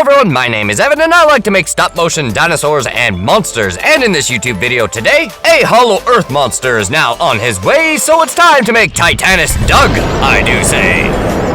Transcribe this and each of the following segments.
everyone, my name is Evan and I like to make stop-motion dinosaurs and monsters, and in this YouTube video today, a Hollow Earth monster is now on his way, so it's time to make Titanus Doug, I do say.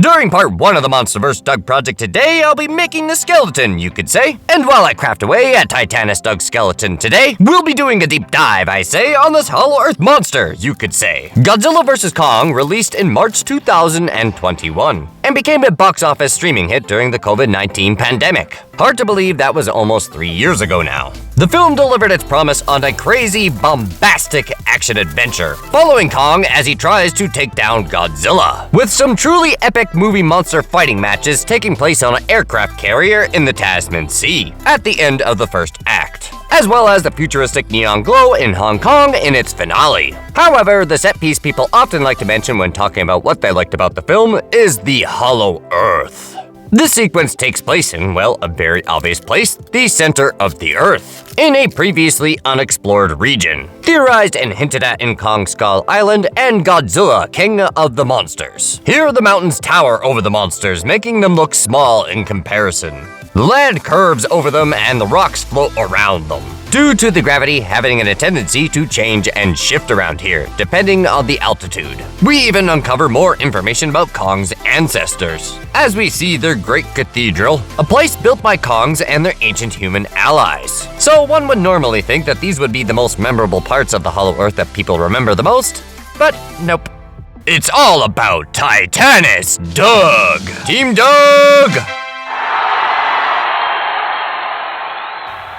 During part 1 of the MonsterVerse Doug project today, I'll be making the skeleton, you could say. And while I craft away at Titanus Doug Skeleton today, we'll be doing a deep dive, I say, on this Hollow Earth monster, you could say. Godzilla vs. Kong released in March 2021 and became a box office streaming hit during the COVID-19 pandemic. Hard to believe that was almost 3 years ago now. The film delivered its promise on a crazy, bombastic action-adventure, following Kong as he tries to take down Godzilla, with some truly epic movie monster fighting matches taking place on an aircraft carrier in the Tasman Sea at the end of the first act, as well as the futuristic neon glow in Hong Kong in its finale. However, the set piece people often like to mention when talking about what they liked about the film is the Hollow Earth. This sequence takes place in, well, a very obvious place, the center of the Earth, in a previously unexplored region, theorized and hinted at in Kong Skull Island and Godzilla, King of the Monsters. Here the mountains tower over the monsters, making them look small in comparison. The land curves over them and the rocks float around them, due to the gravity having a tendency to change and shift around here, depending on the altitude. We even uncover more information about Kong's ancestors, as we see their great cathedral, a place built by Kongs and their ancient human allies. So one would normally think that these would be the most memorable parts of the Hollow Earth that people remember the most, but nope. It's all about Titanus Doug! Team Doug!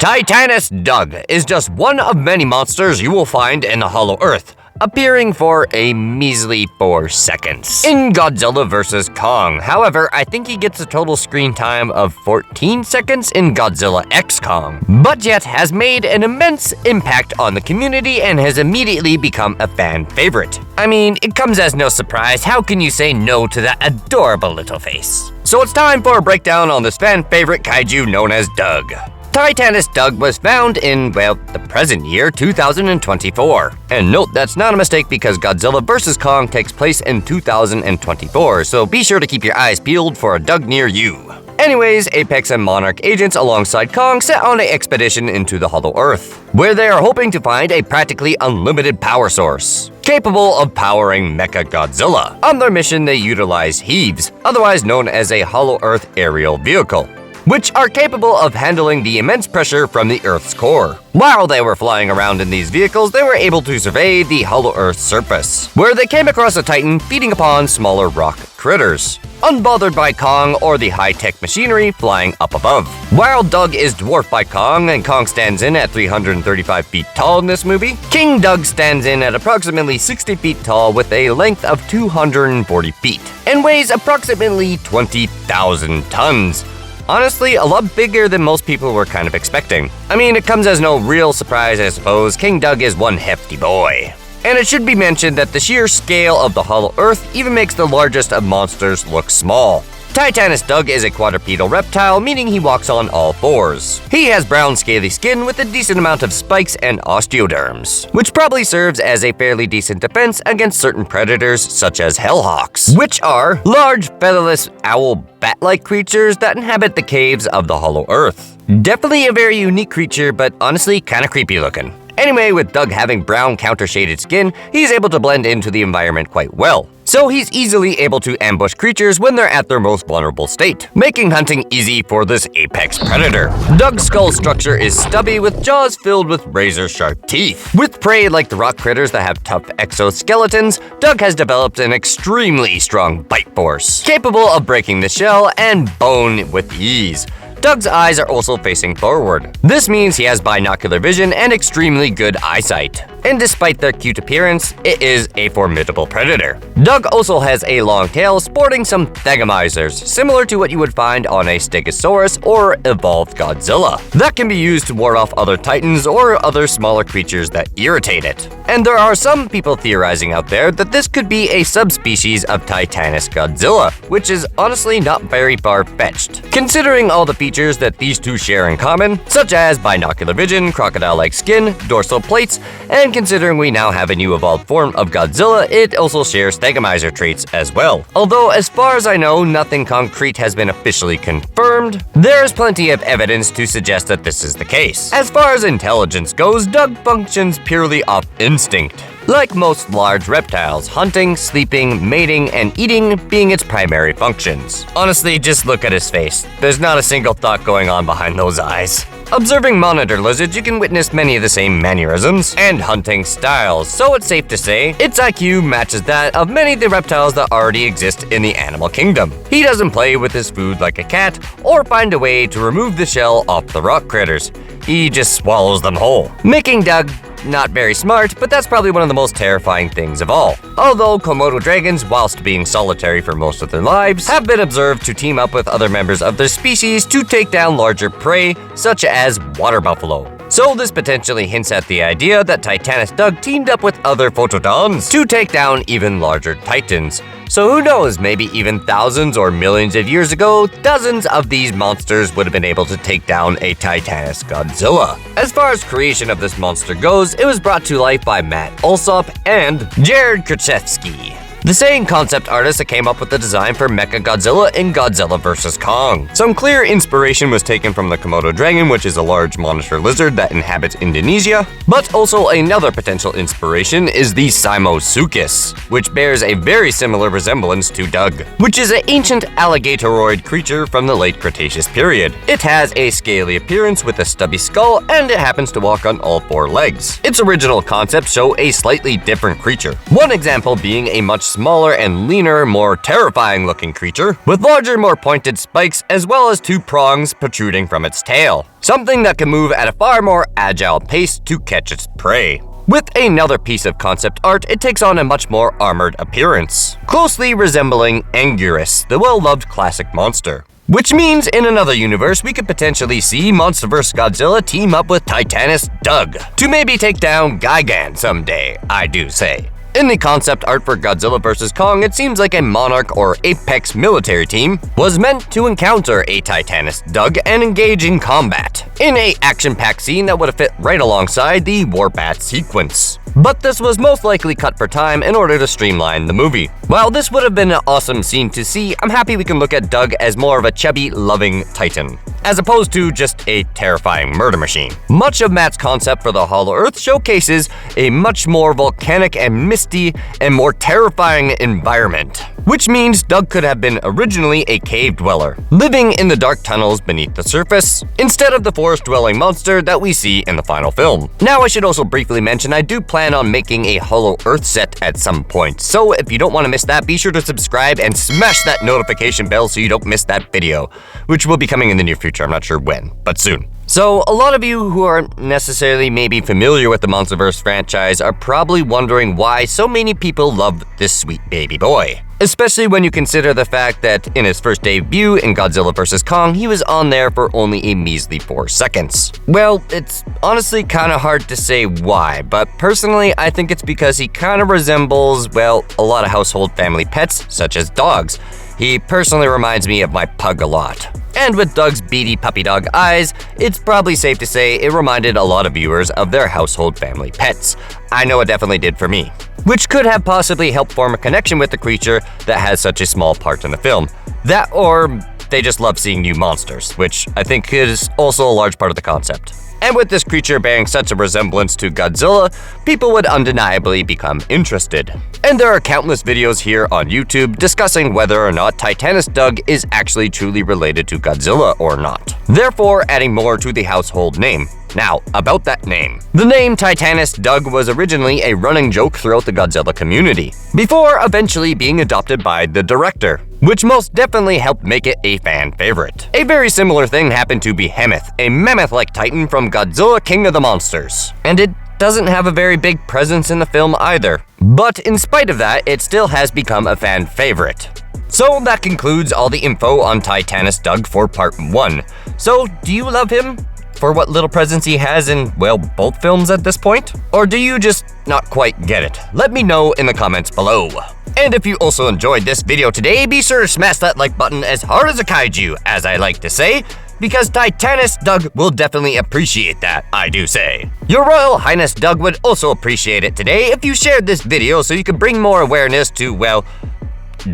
Titanus Doug is just one of many monsters you will find in the Hollow Earth, appearing for a measly 4 seconds in Godzilla vs. Kong. However, I think he gets a total screen time of 14 seconds in Godzilla x Kong, but yet has made an immense impact on the community and has immediately become a fan favorite. I mean, it comes as no surprise, how can you say no to that adorable little face? So it's time for a breakdown on this fan favorite kaiju known as Doug. Titanus Doug was found in, well, the present year, 2024. And note, that's not a mistake because Godzilla vs. Kong takes place in 2024, so be sure to keep your eyes peeled for a Doug near you. Anyways, Apex and Monarch agents alongside Kong set on an expedition into the Hollow Earth, where they are hoping to find a practically unlimited power source, capable of powering Mechagodzilla. On their mission, they utilize Heaves, otherwise known as a Hollow Earth aerial vehicle, which are capable of handling the immense pressure from the Earth's core. While they were flying around in these vehicles, they were able to survey the Hollow Earth's surface, where they came across a Titan feeding upon smaller rock critters, unbothered by Kong or the high-tech machinery flying up above. While Doug is dwarfed by Kong and Kong stands in at 335 feet tall in this movie, King Doug stands in at approximately 60 feet tall with a length of 240 feet and weighs approximately 20,000 tons. Honestly, a lot bigger than most people were kind of expecting. I mean, it comes as no real surprise, I suppose. King Doug is one hefty boy. And it should be mentioned that the sheer scale of the Hollow Earth even makes the largest of monsters look small. Titanus Doug is a quadrupedal reptile, meaning he walks on all fours. He has brown scaly skin with a decent amount of spikes and osteoderms, which probably serves as a fairly decent defense against certain predators such as hellhawks, which are large featherless owl bat-like creatures that inhabit the caves of the Hollow Earth. Definitely a very unique creature, but honestly kinda creepy looking. Anyway, with Doug having brown counter-shaded skin, he's able to blend into the environment quite well. So he's easily able to ambush creatures when they're at their most vulnerable state, making hunting easy for this apex predator. Doug's skull structure is stubby with jaws filled with razor-sharp teeth. With prey like the rock critters that have tough exoskeletons, Doug has developed an extremely strong bite force, capable of breaking the shell and bone with ease. Doug's eyes are also facing forward. This means he has binocular vision and extremely good eyesight. And despite their cute appearance, it is a formidable predator. Doug also has a long tail sporting some thegomizers, similar to what you would find on a Stegosaurus or evolved Godzilla, that can be used to ward off other titans or other smaller creatures that irritate it. And there are some people theorizing out there that this could be a subspecies of Titanus Godzilla, which is honestly not very far-fetched, considering all the features that these two share in common, such as binocular vision, crocodile-like skin, dorsal plates, and considering we now have a new evolved form of Godzilla, it also shares thegomizer traits as well. Although, as far as I know, nothing concrete has been officially confirmed, there's plenty of evidence to suggest that this is the case. As far as intelligence goes, Doug functions purely off instinct. Like most large reptiles, hunting, sleeping, mating, and eating being its primary functions. Honestly, just look at his face. There's not a single thought going on behind those eyes. Observing monitor lizards, you can witness many of the same mannerisms and hunting styles, so it's safe to say its IQ matches that of many of the reptiles that already exist in the animal kingdom. He doesn't play with his food like a cat or find a way to remove the shell off the rock critters. He just swallows them whole, making Doug not very smart, but that's probably one of the most terrifying things of all. Although Komodo dragons, whilst being solitary for most of their lives, have been observed to team up with other members of their species to take down larger prey, such as water buffalo. So this potentially hints at the idea that Titanus Doug teamed up with other photodons to take down even larger titans. So who knows, maybe even thousands or millions of years ago, dozens of these monsters would have been able to take down a Titanus Godzilla. As far as creation of this monster goes, it was brought to life by Matt Alsop and Jared Krzyzewski, the same concept artist that came up with the design for Mechagodzilla in Godzilla vs. Kong. Some clear inspiration was taken from the Komodo dragon, which is a large monitor lizard that inhabits Indonesia, but also another potential inspiration is the Simosuchus, which bears a very similar resemblance to Doug, which is an ancient alligatoroid creature from the late Cretaceous period. It has a scaly appearance with a stubby skull, and it happens to walk on all four legs. Its original concepts show a slightly different creature, one example being a much smaller and leaner, more terrifying looking creature with larger, more pointed spikes as well as two prongs protruding from its tail. Something that can move at a far more agile pace to catch its prey. With another piece of concept art, it takes on a much more armored appearance, closely resembling Anguirus, the well-loved classic monster. Which means in another universe, we could potentially see Monster vs. Godzilla team up with Titanus Doug to maybe take down Gigan someday, I do say. In the concept art for Godzilla vs. Kong, it seems like a Monarch or Apex military team was meant to encounter a Titanus Doug and engage in combat, in a action-packed scene that would have fit right alongside the Warbat sequence. But this was most likely cut for time in order to streamline the movie. While this would have been an awesome scene to see, I'm happy we can look at Doug as more of a chubby, loving titan, as opposed to just a terrifying murder machine. Much of Matt's concept for the Hollow Earth showcases a much more volcanic and misty and more terrifying environment, which means Doug could have been originally a cave dweller, living in the dark tunnels beneath the surface, instead of the forest-dwelling monster that we see in the final film. Now I should also briefly mention I do plan on making a Hollow Earth set at some point, so if you don't want to miss that, be sure to subscribe and smash that notification bell so you don't miss that video, which will be coming in the near future. I'm not sure when, but soon. So, a lot of you who aren't necessarily maybe familiar with the Monsterverse franchise are probably wondering why so many people love this sweet baby boy. Especially when you consider the fact that in his first debut in Godzilla vs. Kong, he was on there for only a measly 4 seconds. Well, it's honestly kind of hard to say why, but personally I think it's because he kind of resembles, well, a lot of household family pets, such as dogs. He personally reminds me of my pug a lot. And with Doug's beady puppy dog eyes, it's probably safe to say it reminded a lot of viewers of their household family pets. I know it definitely did for me. Which could have possibly helped form a connection with the creature that has such a small part in the film. That or they just love seeing new monsters, which I think is also a large part of the concept. And with this creature bearing such a resemblance to Godzilla, people would undeniably become interested. And there are countless videos here on YouTube discussing whether or not Titanus Doug is actually truly related to Godzilla or not, therefore adding more to the household name. Now, about that name. The name Titanus Doug was originally a running joke throughout the Godzilla community, before eventually being adopted by the director. which most definitely helped make it a fan favorite. A very similar thing happened to Behemoth, a mammoth-like titan from Godzilla King of the Monsters. And it doesn't have a very big presence in the film either. But in spite of that, it still has become a fan favorite. So that concludes all the info on Titanus Doug for part 1. So, do you love him for what little presence he has in, well, both films at this point? Or do you just not quite get it? Let me know in the comments below. And if you also enjoyed this video today, be sure to smash that like button as hard as a kaiju, as I like to say, because Titanus Doug will definitely appreciate that, I do say. Your Royal Highness Doug would also appreciate it today if you shared this video so you could bring more awareness to, well,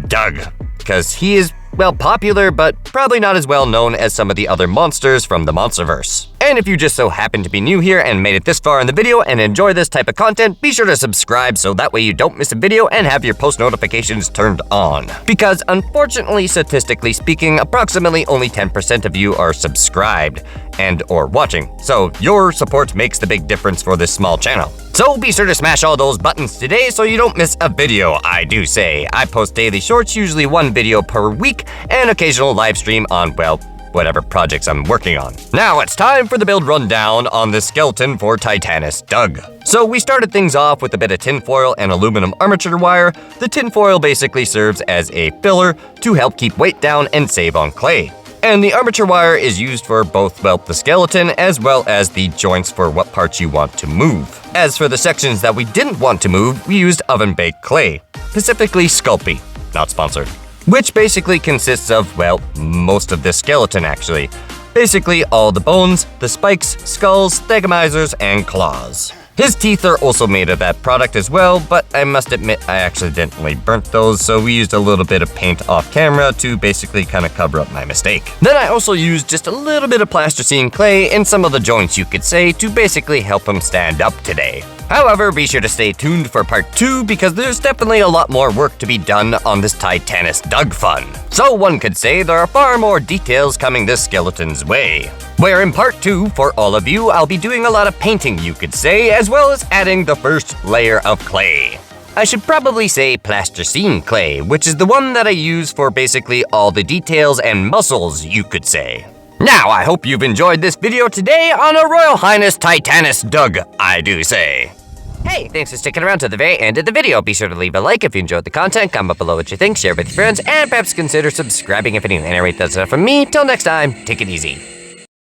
Doug. Because he is, well, popular, but probably not as well known as some of the other monsters from the Monsterverse. And if you just so happen to be new here and made it this far in the video and enjoy this type of content, be sure to subscribe so that way you don't miss a video and have your post notifications turned on. Because unfortunately, statistically speaking, approximately only 10% of you are subscribed and or watching. So your support makes the big difference for this small channel. So be sure to smash all those buttons today so you don't miss a video, I do say. I post daily shorts, usually 1 video per week, and occasional live stream on, well, whatever projects I'm working on. Now it's time for the build rundown on the skeleton for Titanus Doug. So we started things off with a bit of tinfoil and aluminum armature wire. The tinfoil basically serves as a filler to help keep weight down and save on clay. And the armature wire is used for both, well, the skeleton as well as the joints for what parts you want to move. As for the sections that we didn't want to move, we used oven-baked clay, specifically Sculpey, not sponsored, which basically consists of, well, most of this skeleton actually. Basically all the bones, the spikes, skulls, stegomizers, and claws. His teeth are also made of that product as well, but I must admit I accidentally burnt those, so we used a little bit of paint off camera to basically kind of cover up my mistake. Then I also used just a little bit of plasticine clay in some of the joints, you could say, to basically help him stand up today. However, be sure to stay tuned for part 2 because there's definitely a lot more work to be done on this Titanus Doug fun. So one could say there are far more details coming this skeleton's way. Where in part 2, for all of you, I'll be doing a lot of painting, you could say, as well as adding the first layer of clay. I should probably say plasticine clay, which is the one that I use for basically all the details and muscles, you could say. Now, I hope you've enjoyed this video today on a Royal Highness Titanus Doug, I do say. Hey, thanks for sticking around to the very end of the video. Be sure to leave a like if you enjoyed the content, comment below what you think, share with your friends, and perhaps consider subscribing if any. And rate that's enough from me. Till next time, take it easy.